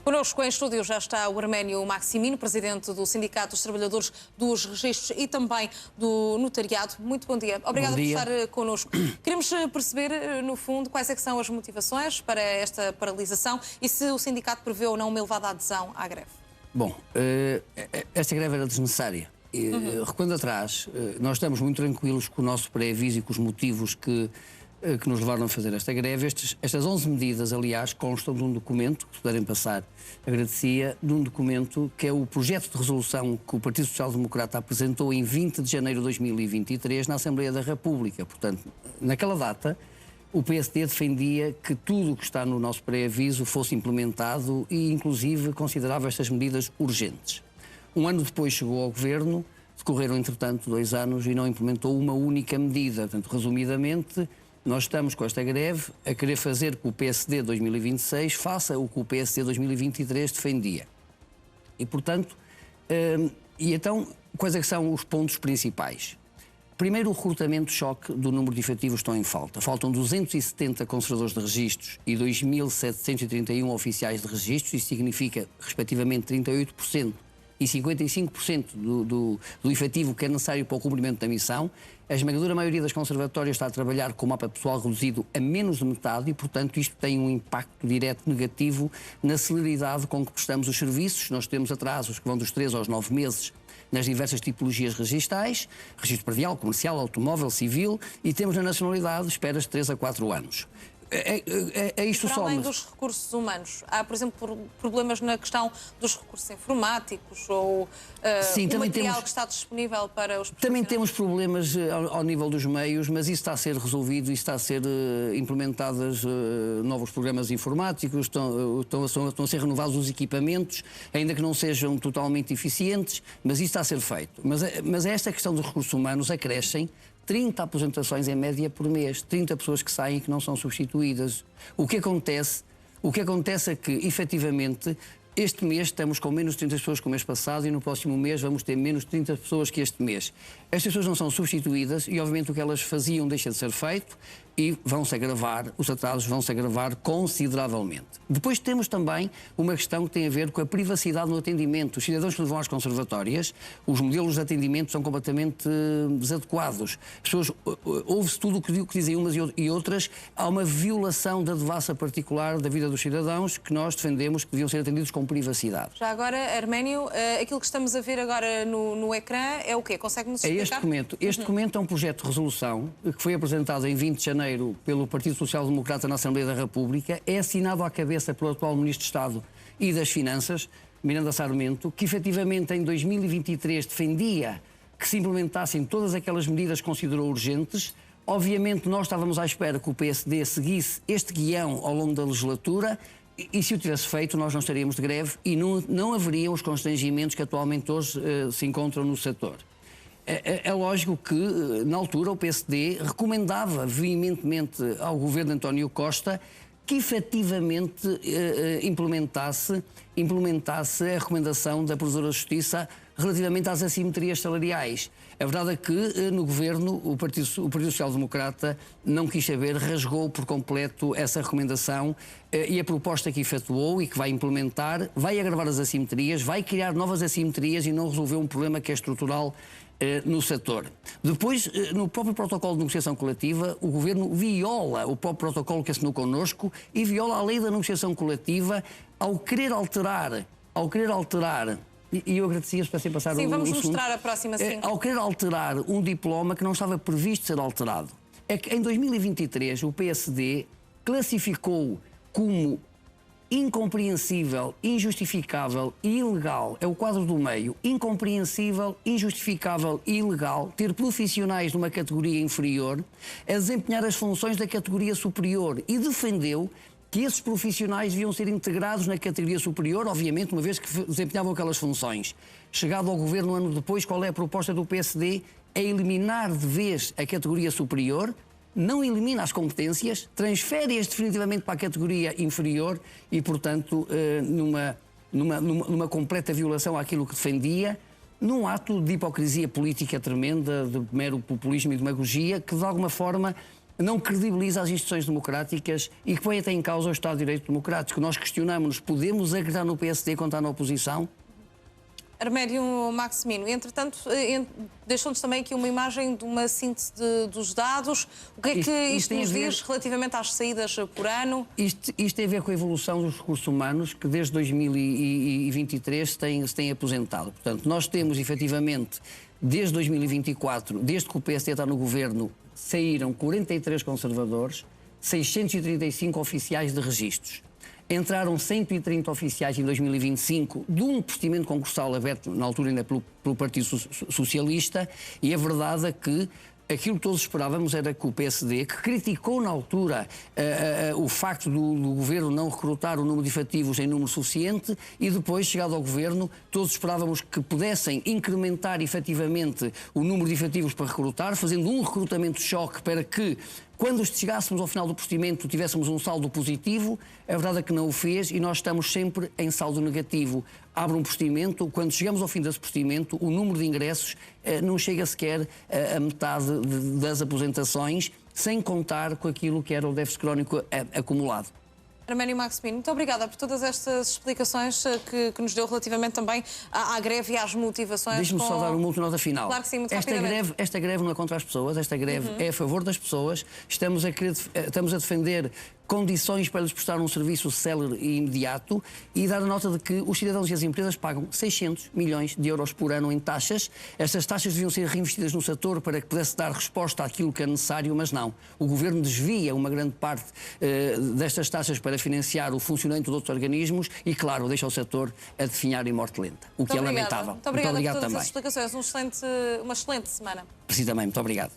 Connosco em estúdio já está o Arménio Maximino, presidente do Sindicato dos Trabalhadores dos Registros e também do Notariado. Muito bom dia. Obrigada por estar connosco. Queremos perceber, no fundo, quais é que são as motivações para esta paralisação e se o sindicato prevê ou não uma elevada adesão à greve. Bom, esta greve era desnecessária. Recuando atrás, nós estamos muito tranquilos com o nosso pré-aviso e com os motivos que nos levaram a fazer esta greve. Estas 11 medidas, aliás, constam de um documento, que se puderem passar, agradecia, de um documento que é o projeto de resolução que o Partido Social Democrata apresentou em 20 de janeiro de 2023 na Assembleia da República. Portanto, naquela data, o PSD defendia que tudo o que está no nosso pré-aviso fosse implementado e, inclusive, considerava estas medidas urgentes. Um ano depois chegou ao governo, decorreram, entretanto, 2 anos e não implementou uma única medida. Portanto, resumidamente, nós estamos com esta greve a querer fazer que o PSD 2026 faça o que o PSD 2023 defendia. E, portanto, então, quais é que são os pontos principais? Primeiro, o recrutamento-choque do número de efetivos estão em falta. Faltam 270 conservadores de registros e 2.731 oficiais de registros. Isso significa, respectivamente, 38% e 55% do efetivo que é necessário para o cumprimento da missão. A esmagadora maioria das conservatórias está a trabalhar com o mapa pessoal reduzido a menos de metade e, portanto, isto tem um impacto direto negativo na celeridade com que prestamos os serviços. Nós temos atrasos que vão dos 3 aos 9 meses nas diversas tipologias registais, registro predial, comercial, automóvel, civil, e temos na nacionalidade esperas de 3 a 4 anos. Isto para além dos recursos humanos, há, por exemplo, problemas na questão dos recursos informáticos ou o material que está disponível para os profissionais? Também temos problemas ao nível dos meios, mas isso está a ser resolvido e está a ser implementados novos programas informáticos, estão a ser renovados os equipamentos, ainda que não sejam totalmente eficientes, mas isso está a ser feito. Mas esta questão dos recursos humanos acrescem 30 aposentações em média por mês, 30 pessoas que saem e que não são substituídas. O que acontece é que, efetivamente, este mês estamos com menos 30 pessoas que o mês passado e no próximo mês vamos ter menos 30 pessoas que este mês. Estas pessoas não são substituídas e, obviamente, o que elas faziam deixa de ser feito e vão-se agravar, os atrasos vão-se agravar consideravelmente. Depois temos também uma questão que tem a ver com a privacidade no atendimento. Os cidadãos que vão às conservatórias, os modelos de atendimento são completamente desadequados. As pessoas, ouve-se tudo o que dizem umas e outras, há uma violação da devassa particular da vida dos cidadãos que nós defendemos que deviam ser atendidos com privacidade. Já agora, Arménio, aquilo que estamos a ver agora no ecrã é o quê? Consegue-nos explicar? É este documento. Este documento é um projeto de resolução que foi apresentado em 20 de janeiro pelo Partido Social Democrata na Assembleia da República, é assinado à cabeça pelo atual Ministro de Estado e das Finanças, Miranda Sarmento, que efetivamente em 2023 defendia que se implementassem todas aquelas medidas que considerou urgentes. Obviamente nós estávamos à espera que o PSD seguisse este guião ao longo da legislatura e se o tivesse feito nós não estaríamos de greve e não haveriam os constrangimentos que atualmente hoje se encontram no setor. É lógico que, na altura, o PSD recomendava veementemente ao governo de António Costa que efetivamente implementasse a recomendação da Provedora de Justiça relativamente às assimetrias salariais. A verdade é que, no governo, o Partido Social Democrata não quis saber, rasgou por completo essa recomendação e a proposta que efetuou e que vai implementar vai agravar as assimetrias, vai criar novas assimetrias e não resolver um problema que é estrutural no setor. Depois, no próprio protocolo de negociação coletiva, o Governo viola o próprio protocolo que assinou connosco e viola a lei da negociação coletiva ao querer alterar, e eu agradecia-vos para passar Sim, vamos mostrar a próxima, sim. Ao querer alterar um diploma que não estava previsto ser alterado. É que em 2023 o PSD classificou como incompreensível, injustificável e ilegal, é o quadro do meio, incompreensível, injustificável e ilegal ter profissionais de uma categoria inferior a desempenhar as funções da categoria superior e defendeu que esses profissionais deviam ser integrados na categoria superior, obviamente, uma vez que desempenhavam aquelas funções. Chegado ao governo um ano depois, qual é a proposta do PSD? É eliminar de vez a categoria superior, não elimina as competências, transfere-as definitivamente para a categoria inferior e, portanto, numa completa violação àquilo que defendia, num ato de hipocrisia política tremenda, de mero populismo e demagogia, que de alguma forma não credibiliza as instituições democráticas e que põe até em causa o Estado de Direito democrático. Nós questionamos, podemos acreditar no PSD quando está na oposição? Arménio Maximino, entretanto, deixou-nos também aqui uma imagem de uma síntese dos dados. O que é que isto nos diz relativamente às saídas por ano? Isto tem a ver com a evolução dos recursos humanos, que desde 2023 se tem aposentado. Portanto, nós temos, efetivamente, desde 2024, desde que o PSD está no governo, saíram 43 conservadores, 635 oficiais de registros. Entraram 130 oficiais em 2025 de um procedimento concursal aberto, na altura ainda pelo Partido Socialista, e a verdade é que aquilo que todos esperávamos era que o PSD, que criticou na altura o facto do governo não recrutar o número de efetivos em número suficiente, e depois, chegado ao governo, todos esperávamos que pudessem incrementar efetivamente o número de efetivos para recrutar, fazendo um recrutamento de choque para que, quando chegássemos ao final do procedimento, tivéssemos um saldo positivo. A verdade é que não o fez e nós estamos sempre em saldo negativo. Abre um procedimento, quando chegamos ao fim desse procedimento, o número de ingressos não chega sequer a metade das aposentações, sem contar com aquilo que era o déficit crónico acumulado. Arménio Maximino, muito obrigada por todas estas explicações que nos deu relativamente também à greve e às motivações. Deixe-me só dar uma última nota final. Claro que sim, muito esta greve não é contra as pessoas, esta greve é a favor das pessoas. Estamos a defender condições para lhes prestar um serviço célere e imediato, e dar a nota de que os cidadãos e as empresas pagam 600 milhões de euros por ano em taxas. Estas taxas deviam ser reinvestidas no setor para que pudesse dar resposta àquilo que é necessário, mas não. O Governo desvia uma grande parte destas taxas para financiar o funcionamento de outros organismos e, claro, deixa o setor a definhar em morte lenta, o que é lamentável. Muito obrigada por todas as explicações. Uma excelente semana. Precisamente, muito obrigado.